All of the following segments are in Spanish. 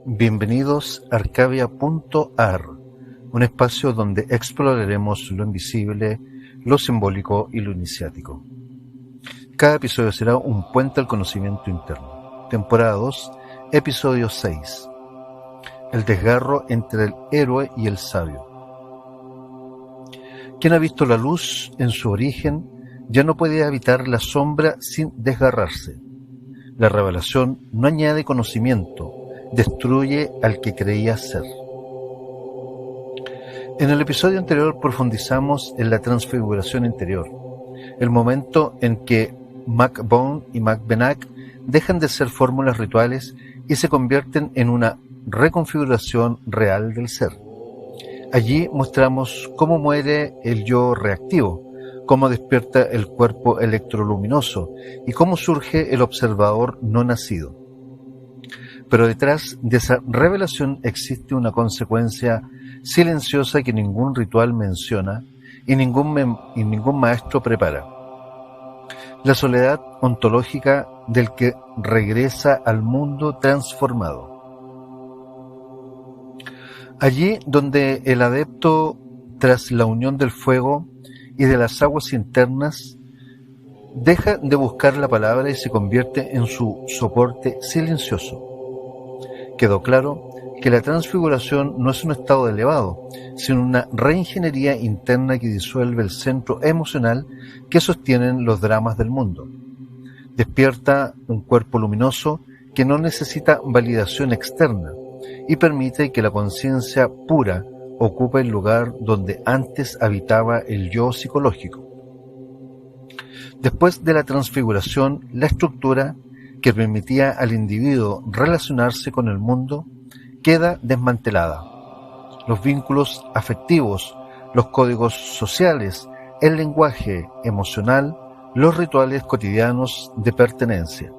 Bienvenidos a Arcavia.ar, un espacio donde exploraremos lo invisible, lo simbólico y lo iniciático. Cada episodio será un puente al conocimiento interno. Temporada 2, episodio 6. El desgarro entre el héroe y el sabio. Quien ha visto la luz en su origen ya no puede habitar la sombra sin desgarrarse. La revelación no añade conocimiento, destruye al que creía ser. En el episodio anterior profundizamos en la transfiguración interior, el momento en que McBone y McBenack dejan de ser fórmulas rituales y se convierten en una reconfiguración real del ser. Allí mostramos cómo muere el yo reactivo, cómo despierta el cuerpo electroluminoso y cómo surge el observador no nacido. Pero detrás de esa revelación existe una consecuencia silenciosa que ningún ritual menciona y ningún maestro prepara. La soledad ontológica del que regresa al mundo transformado. Allí donde el adepto, tras la unión del fuego y de las aguas internas, deja de buscar la palabra y se convierte en su soporte silencioso. Quedó claro que la transfiguración no es un estado elevado, sino una reingeniería interna que disuelve el centro emocional que sostienen los dramas del mundo. Despierta un cuerpo luminoso que no necesita validación externa y permite que la conciencia pura ocupe el lugar donde antes habitaba el yo psicológico. Después de la transfiguración, la estructura que permitía al individuo relacionarse con el mundo queda desmantelada. Los vínculos afectivos, los códigos sociales, el lenguaje emocional, los rituales cotidianos de pertenencia.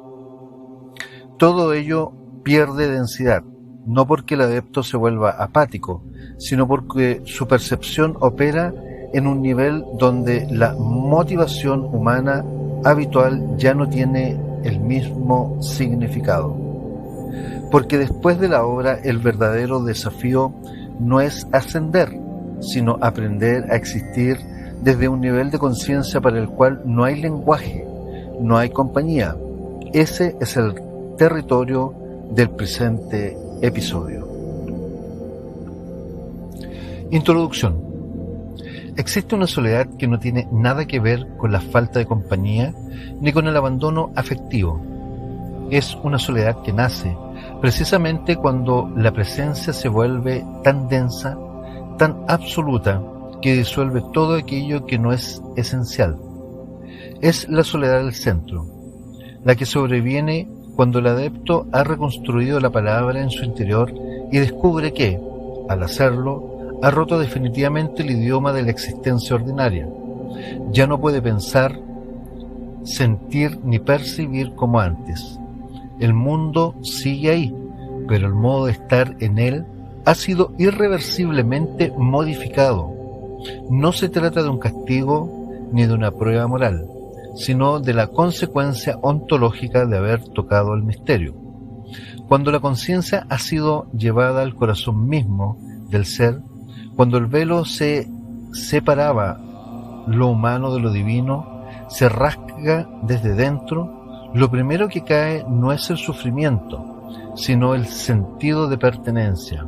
Todo ello pierde densidad, no porque el adepto se vuelva apático, sino porque su percepción opera en un nivel donde la motivación humana habitual ya no tiene el mismo significado. Porque después de la obra el verdadero desafío no es ascender, sino aprender a existir desde un nivel de conciencia para el cual no hay lenguaje, no hay compañía. Ese es el territorio del presente episodio. Introducción. Existe una soledad que no tiene nada que ver con la falta de compañía ni con el abandono afectivo. Es una soledad que nace precisamente cuando la presencia se vuelve tan densa, tan absoluta, que disuelve todo aquello que no es esencial. Es la soledad del centro, la que sobreviene cuando el adepto ha reconstruido la palabra en su interior y descubre que, al hacerlo, ha roto definitivamente el idioma de la existencia ordinaria. Ya no puede pensar, sentir ni percibir como antes. El mundo sigue ahí, pero el modo de estar en él ha sido irreversiblemente modificado. No se trata de un castigo ni de una prueba moral, sino de la consecuencia ontológica de haber tocado el misterio. Cuando la conciencia ha sido llevada al corazón mismo del ser, cuando el velo se separaba lo humano de lo divino, se rasga desde dentro, lo primero que cae no es el sufrimiento, sino el sentido de pertenencia.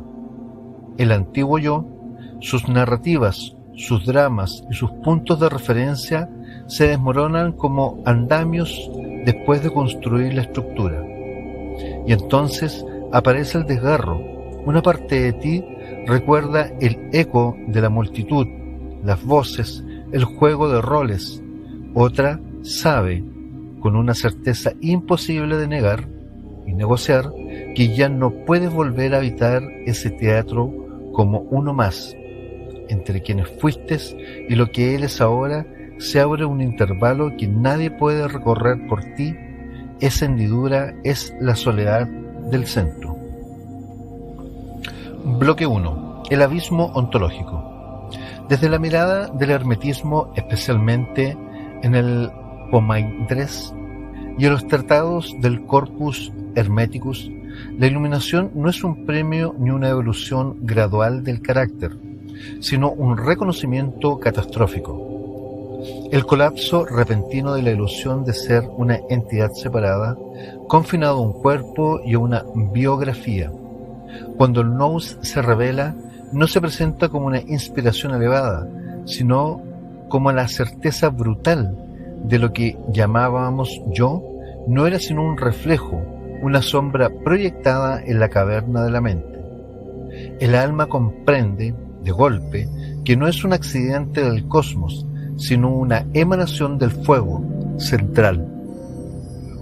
El antiguo yo, sus narrativas, sus dramas y sus puntos de referencia se desmoronan como andamios después de construir la estructura. Y entonces aparece el desgarro. Una parte de ti recuerda el eco de la multitud, las voces, el juego de roles. Otra sabe, con una certeza imposible de negar y negociar, que ya no puedes volver a habitar ese teatro como uno más. Entre quienes fuiste y lo que eres ahora se abre un intervalo que nadie puede recorrer por ti. Esa hendidura es la soledad del centro. Bloque 1. El abismo ontológico. Desde la mirada del hermetismo, especialmente en el Pomaidrés, Y en los tratados del Corpus Hermeticus, la iluminación no es un premio ni una evolución gradual del carácter, sino un reconocimiento catastrófico. El colapso repentino de la ilusión de ser una entidad separada, confinado a un cuerpo y a una biografía. Cuando el nous se revela, no se presenta como una inspiración elevada, sino como la certeza brutal de lo que llamábamos yo no era sino un reflejo, una sombra proyectada en la caverna de la mente. El alma comprende, de golpe, que no es un accidente del cosmos, sino una emanación del fuego central,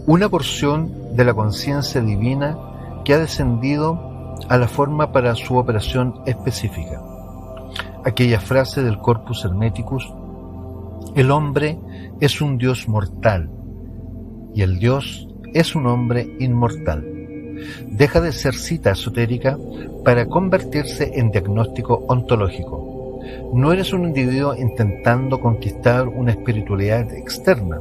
una porción de la conciencia divina que ha descendido a la forma para su operación específica. Aquella frase del Corpus Hermeticus: el hombre es un dios mortal y el dios es un hombre inmortal, deja de ser cita esotérica para convertirse en diagnóstico ontológico. No eres un individuo intentando conquistar una espiritualidad externa,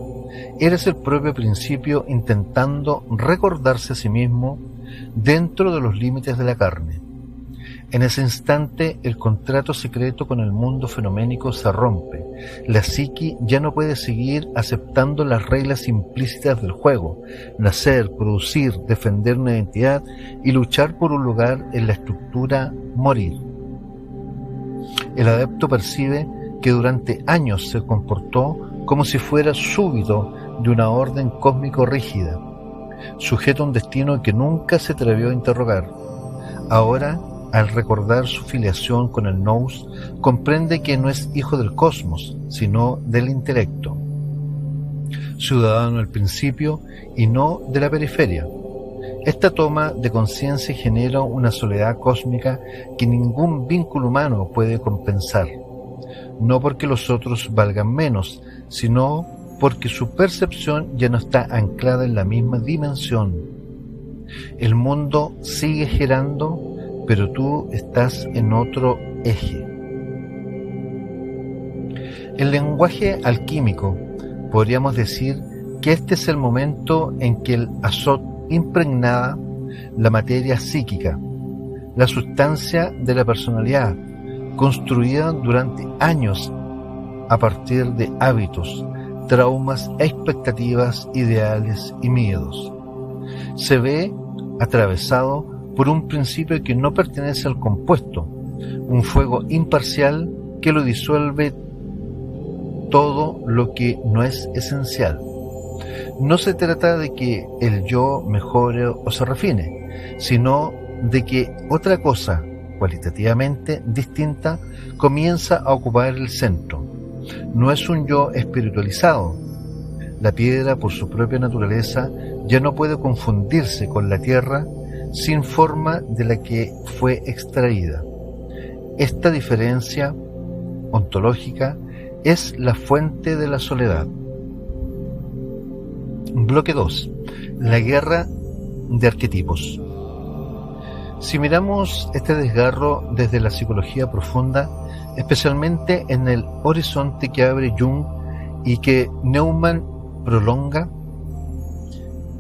eres el propio principio intentando recordarse a sí mismo dentro de los límites de la carne. En ese instante, el contrato secreto con el mundo fenoménico se rompe. La psique ya no puede seguir aceptando las reglas implícitas del juego: nacer, producir, defender una identidad y luchar por un lugar en la estructura, morir. El adepto percibe que durante años se comportó como si fuera súbdito de una orden cósmico rígida, sujeto a un destino que nunca se atrevió a interrogar. Ahora, al recordar su filiación con el nous, comprende que no es hijo del cosmos, sino del intelecto, ciudadano del principio y no de la periferia. Esta toma de conciencia genera una soledad cósmica que ningún vínculo humano puede compensar, no porque los otros valgan menos, sino porque su percepción ya no está anclada en la misma dimensión. El mundo sigue girando, pero tú estás en otro eje. En lenguaje alquímico, podríamos decir que este es el momento en que el azot impregnada la materia psíquica, la sustancia de la personalidad, construida durante años a partir de hábitos, traumas, expectativas, ideales y miedos. Se ve atravesado por un principio que no pertenece al compuesto, un fuego imparcial que lo disuelve todo lo que no es esencial. No se trata de que el yo mejore o se refine, sino de que otra cosa, cualitativamente distinta, comienza a ocupar el centro. No es un yo espiritualizado. La piedra, por su propia naturaleza, ya no puede confundirse con la tierra sin forma de la que fue extraída. Esta diferencia ontológica es la fuente de la soledad. Bloque 2. La guerra de arquetipos. Si miramos este desgarro desde la psicología profunda, especialmente en el horizonte que abre Jung y que Neumann prolonga,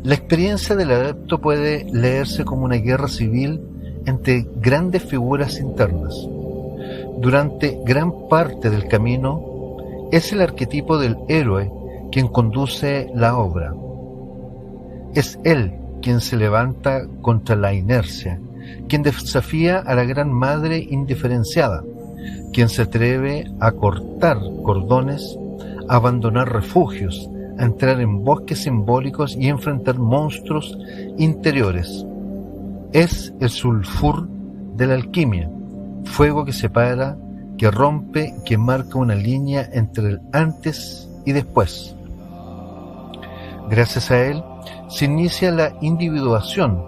la experiencia del adepto puede leerse como una guerra civil entre grandes figuras internas. Durante gran parte del camino, es el arquetipo del héroe quien conduce la obra. Es él quien se levanta contra la inercia, quien desafía a la gran madre indiferenciada, quien se atreve a cortar cordones, a abandonar refugios, a entrar en bosques simbólicos y enfrentar monstruos interiores. Es el sulfur de la alquimia, fuego que separa, que rompe, que marca una línea entre el antes y después. Gracias a él se inicia la individuación,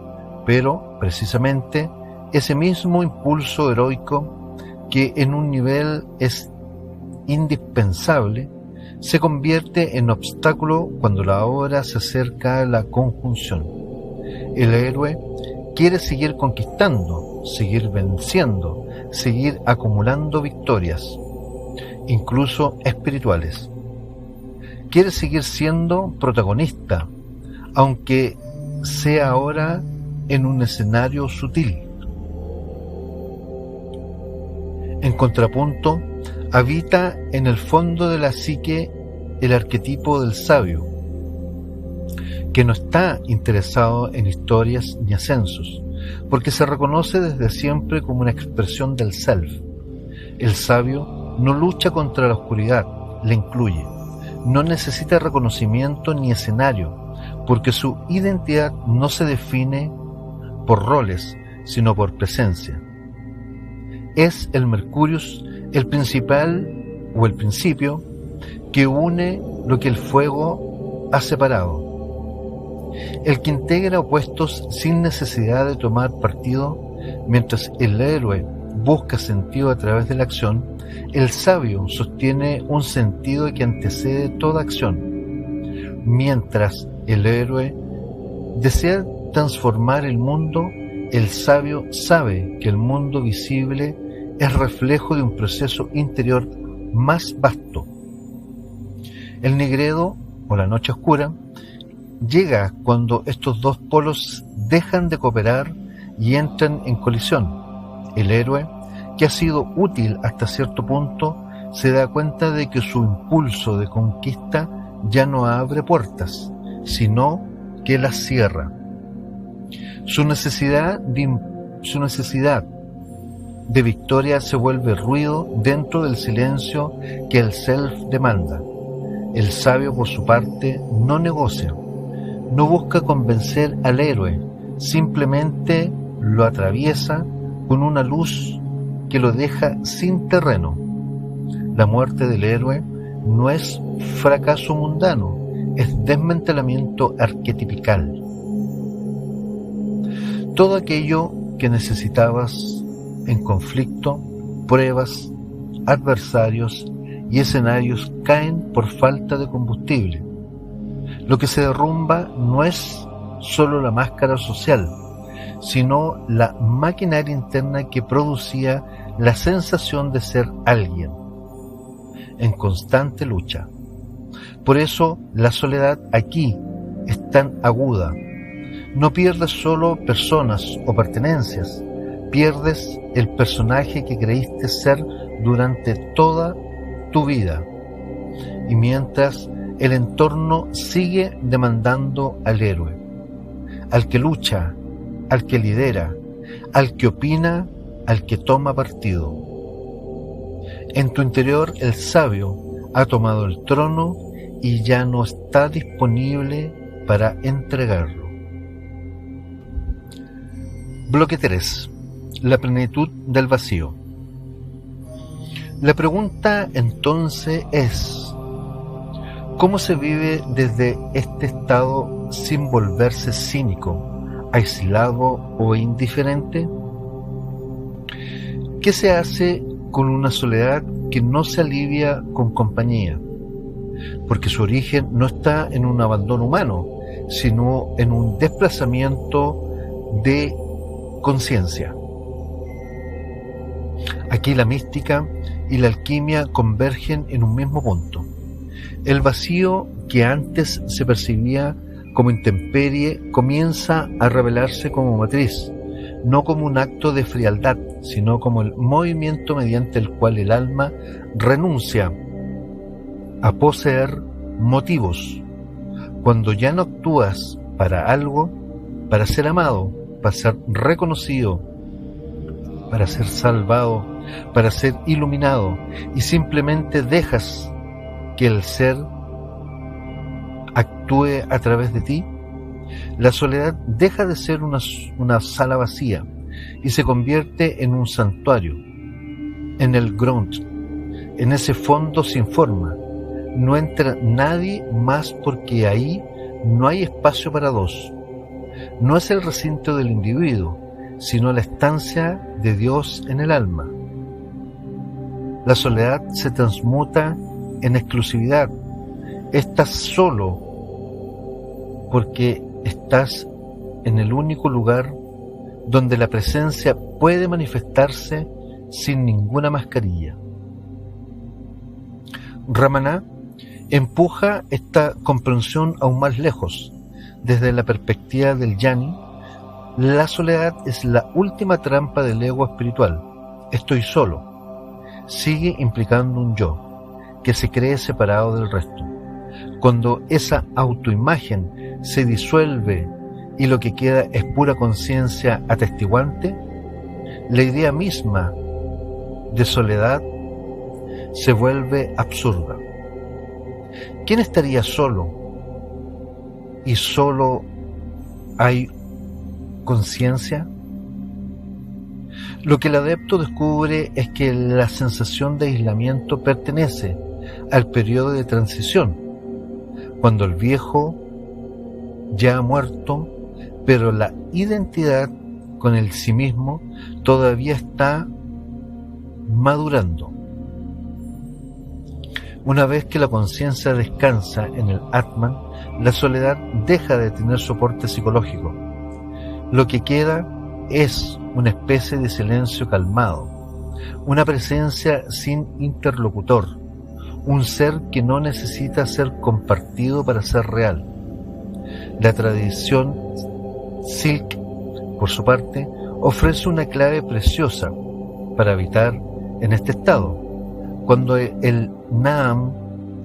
pero precisamente ese mismo impulso heroico que en un nivel es indispensable se convierte en obstáculo cuando la obra se acerca a la conjunción. El héroe quiere seguir conquistando, seguir venciendo, seguir acumulando victorias, incluso espirituales. Quiere seguir siendo protagonista, aunque sea ahora en un escenario sutil. En contrapunto, habita en el fondo de la psique el arquetipo del sabio, que no está interesado en historias ni ascensos, porque se reconoce desde siempre como una expresión del self. El sabio no lucha contra la oscuridad, la incluye. No necesita reconocimiento ni escenario, porque su identidad no se define por roles, sino por presencia. Es el Mercurius el principal o el principio que une lo que el fuego ha separado, el que integra opuestos sin necesidad de tomar partido. Mientras el héroe busca sentido a través de la acción, el sabio sostiene un sentido que antecede toda acción. Mientras el héroe desea transformar el mundo, el sabio sabe que el mundo visible es reflejo de un proceso interior más vasto. El nigredo, o la noche oscura, llega cuando estos dos polos dejan de cooperar y entran en colisión. El héroe, que ha sido útil hasta cierto punto, se da cuenta de que su impulso de conquista ya no abre puertas, sino que las cierra. Su necesidad de victoria se vuelve ruido dentro del silencio que el self demanda. El sabio, por su parte, no negocia, no busca convencer al héroe, simplemente lo atraviesa con una luz que lo deja sin terreno. La muerte del héroe no es fracaso mundano, es desmantelamiento arquetipal. Todo aquello que necesitabas en conflicto, pruebas, adversarios y escenarios caen por falta de combustible. Lo que se derrumba no es solo la máscara social, sino la maquinaria interna que producía la sensación de ser alguien, en constante lucha. Por eso la soledad aquí es tan aguda. No pierdes solo personas o pertenencias, pierdes el personaje que creíste ser durante toda tu vida. Y mientras el entorno sigue demandando al héroe, al que lucha, al que lidera, al que opina, al que toma partido. En tu interior el sabio ha tomado el trono y ya no está disponible para entregarlo. Bloque 3. La plenitud del vacío. La pregunta entonces es: ¿cómo se vive desde este estado sin volverse cínico, aislado o indiferente? ¿Qué se hace con una soledad que no se alivia con compañía? Porque su origen no está en un abandono humano, sino en un desplazamiento de conciencia. Aquí la mística y la alquimia convergen en un mismo punto. El vacío que antes se percibía como intemperie comienza a revelarse como matriz, no como un acto de frialdad, sino como el movimiento mediante el cual el alma renuncia a poseer motivos. Cuando ya no actúas para algo, para ser amado, para ser reconocido, para ser salvado, para ser iluminado, y simplemente dejas que el ser actúe a través de ti, la soledad deja de ser una sala vacía y se convierte en un santuario, en el Grund, en ese fondo sin forma. No entra nadie más porque ahí no hay espacio para dos. No es el recinto del individuo, sino la estancia de Dios en el alma. La soledad se transmuta en exclusividad. Estás solo porque estás en el único lugar donde la presencia puede manifestarse sin ninguna mascarilla. Ramana empuja esta comprensión aún más lejos. Desde la perspectiva del Yani, la soledad es la última trampa del ego espiritual. Estoy solo. Sigue implicando un yo, que se cree separado del resto. Cuando esa autoimagen se disuelve y lo que queda es pura conciencia atestiguante, la idea misma de soledad se vuelve absurda. ¿Quién estaría solo? ¿Y solo hay conciencia? Lo que el adepto descubre es que la sensación de aislamiento pertenece al periodo de transición, cuando el viejo ya ha muerto, pero la identidad con el sí mismo todavía está madurando. Una vez que la conciencia descansa en el Atman, la soledad deja de tener soporte psicológico. Lo que queda es una especie de silencio calmado, una presencia sin interlocutor, un ser que no necesita ser compartido para ser real. La tradición Silk, por su parte, ofrece una clave preciosa para habitar en este estado. Cuando el Naam,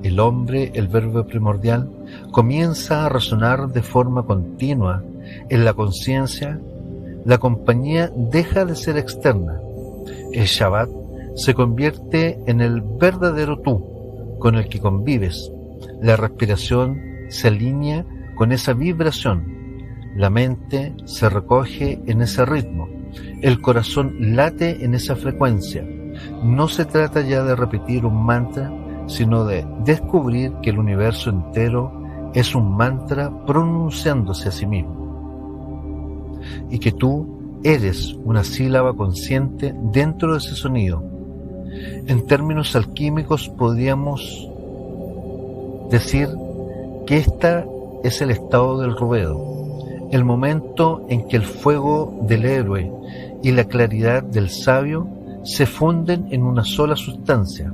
el hombre, el verbo primordial, comienza a resonar de forma continua en la conciencia, la compañía deja de ser externa. El Shabbat se convierte en el verdadero tú con el que convives. La respiración se alinea con esa vibración. La mente se recoge en ese ritmo. El corazón late en esa frecuencia. No se trata ya de repetir un mantra, sino de descubrir que el universo entero es un mantra pronunciándose a sí mismo, y que tú eres una sílaba consciente dentro de ese sonido. En términos alquímicos podríamos decir que esta es el estado del rubedo, el momento en que el fuego del héroe y la claridad del sabio se funden en una sola sustancia.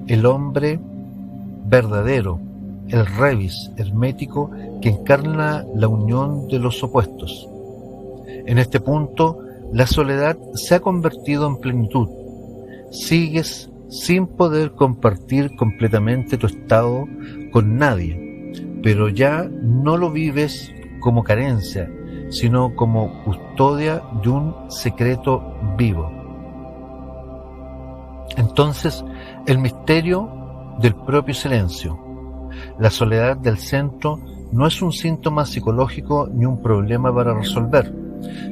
El hombre verdadero, el revis hermético que encarna la unión de los opuestos. En este punto, la soledad se ha convertido en plenitud. Sigues sin poder compartir completamente tu estado con nadie, pero ya no lo vives como carencia, sino como custodia de un secreto vivo. Entonces, el misterio del propio silencio. La soledad del centro no es un síntoma psicológico ni un problema para resolver,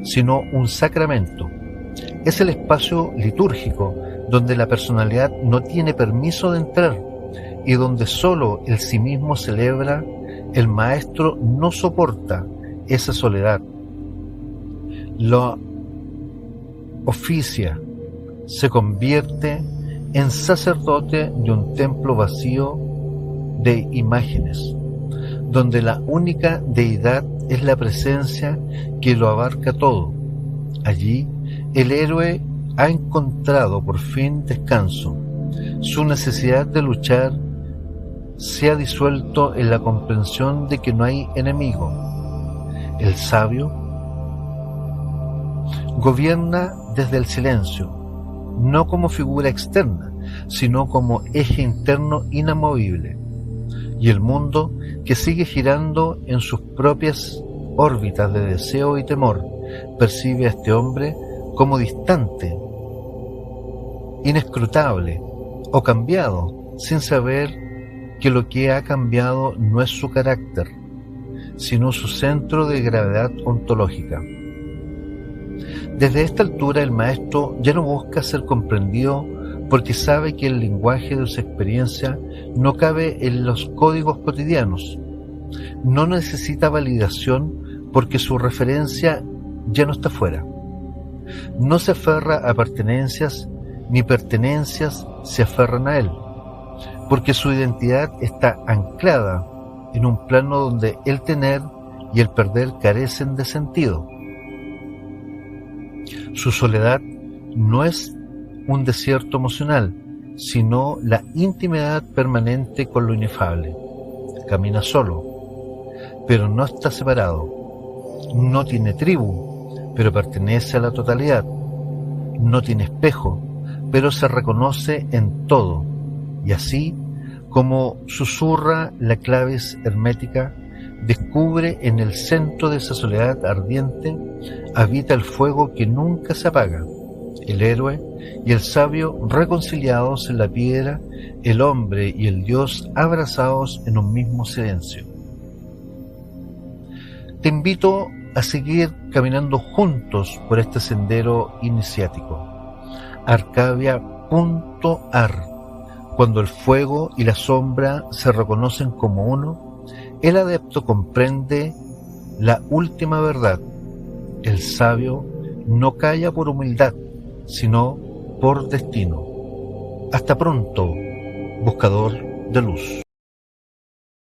sino un sacramento. Es el espacio litúrgico donde la personalidad no tiene permiso de entrar y donde solo el sí mismo celebra. El maestro no soporta esa soledad. Lo oficia, se convierte en sacerdote de un templo vacío de imágenes, donde la única deidad es la presencia que lo abarca todo. Allí, el héroe ha encontrado por fin descanso. Su necesidad de luchar se ha disuelto en la comprensión de que no hay enemigo. El sabio gobierna desde el silencio, no como figura externa, sino como eje interno inamovible. Y el mundo, que sigue girando en sus propias órbitas de deseo y temor, percibe a este hombre como distante, inescrutable o cambiado, sin saber que lo que ha cambiado no es su carácter, sino su centro de gravedad ontológica. Desde esta altura el maestro ya no busca ser comprendido porque sabe que el lenguaje de su experiencia no cabe en los códigos cotidianos. No necesita validación porque su referencia ya no está fuera. No se aferra a pertenencias, ni pertenencias se aferran a él, porque su identidad está anclada en un plano donde el tener y el perder carecen de sentido. Su soledad no es un desierto emocional, sino la intimidad permanente con lo inefable. Camina solo. pero no está separado. No tiene tribu, pero pertenece a la totalidad. No tiene espejo, pero se reconoce en todo. Y así, como susurra la clave hermética, descubre en el centro de esa soledad ardiente, habita el fuego que nunca se apaga. El héroe y el sabio reconciliados en la piedra, el hombre y el Dios abrazados en un mismo silencio. Te invito a seguir caminando juntos por este sendero iniciático. Arcadia.ar. Cuando el fuego y la sombra se reconocen como uno, el adepto comprende la última verdad. El sabio no calla por humildad, sino por destino. Hasta pronto, buscador de luz.